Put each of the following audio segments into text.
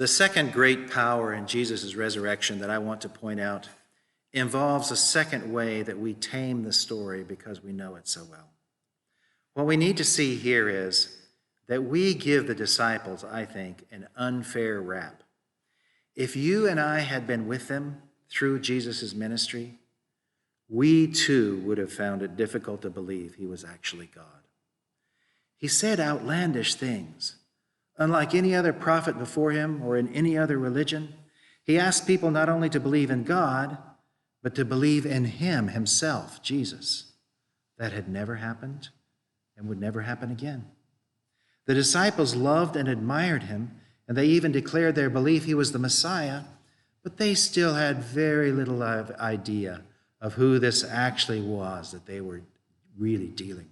The second great power in Jesus' resurrection that I want to point out involves a second way that we tame the story because we know it so well. What we need to see here is that we give the disciples, I think, an unfair rap. If you and I had been with them through Jesus' ministry, we too would have found it difficult to believe he was actually God. He said outlandish things. Unlike any other prophet before him or in any other religion, he asked people not only to believe in God, but to believe in him himself, Jesus. That had never happened and would never happen again. The disciples loved and admired him, and they even declared their belief he was the Messiah, but they still had very little idea of who this actually was that they were really dealing with.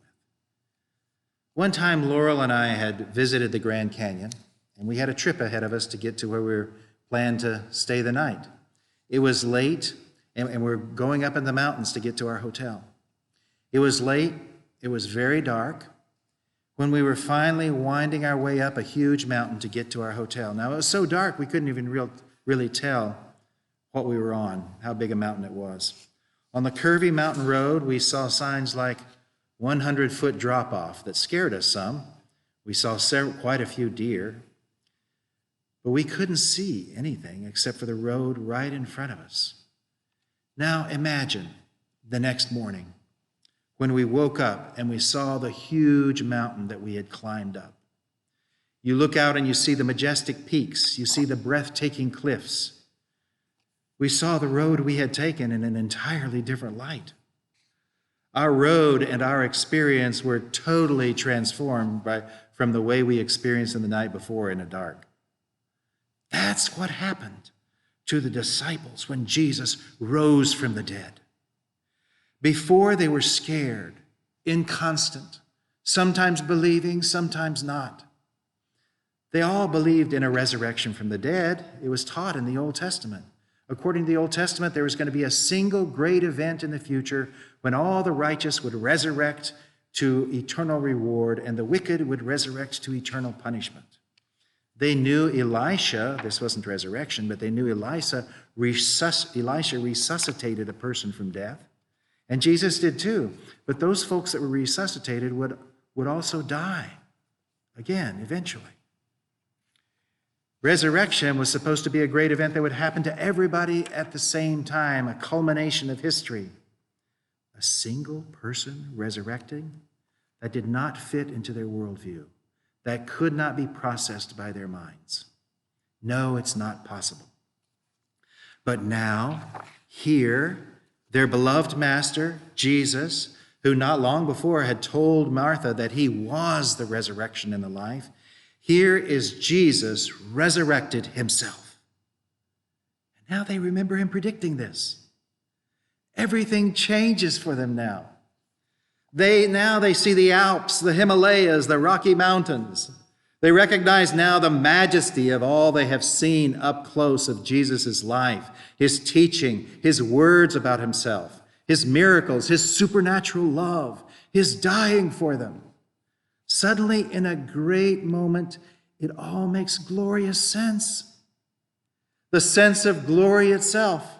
One time, Laurel and I had visited the Grand Canyon, and we had a trip ahead of us to get to where we planned to stay the night. It was late, and we're going up in the mountains to get to our hotel. It was late, it was very dark, when we were finally winding our way up a huge mountain to get to our hotel. Now, it was so dark we couldn't even really tell what we were on, how big a mountain it was. On the curvy mountain road, we saw signs like 100-foot drop-off that scared us some. We saw quite a few deer, but we couldn't see anything except for the road right in front of us. Now imagine the next morning when we woke up and we saw the huge mountain that we had climbed up. You look out and you see the majestic peaks, you see the breathtaking cliffs. We saw the road we had taken in an entirely different light. Our road and our experience were totally transformed from the way we experienced in the night before in the dark. That's what happened to the disciples when Jesus rose from the dead. Before, they were scared, inconstant, sometimes believing, sometimes not. They all believed in a resurrection from the dead. It was taught in the Old Testament. According to the Old Testament, there was going to be a single great event in the future when all the righteous would resurrect to eternal reward and the wicked would resurrect to eternal punishment. They knew Elisha, this wasn't resurrection, but they knew Elisha resuscitated a person from death. And Jesus did too. But those folks that were resuscitated would also die again, eventually. Resurrection was supposed to be a great event that would happen to everybody at the same time, a culmination of history. A single person resurrecting? That did not fit into their worldview. That could not be processed by their minds. No, it's not possible. But now, here, their beloved master, Jesus, who not long before had told Martha that he was the resurrection and the life, here is Jesus resurrected himself. And now they remember him predicting this. Everything changes for them now. They see the Alps, the Himalayas, the Rocky Mountains. They recognize now the majesty of all they have seen up close of Jesus' life, his teaching, his words about himself, his miracles, his supernatural love, his dying for them. Suddenly, in a great moment, it all makes glorious sense. The sense of glory itself.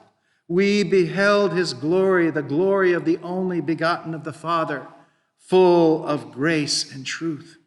We beheld his glory, the glory of the only begotten of the Father, full of grace and truth.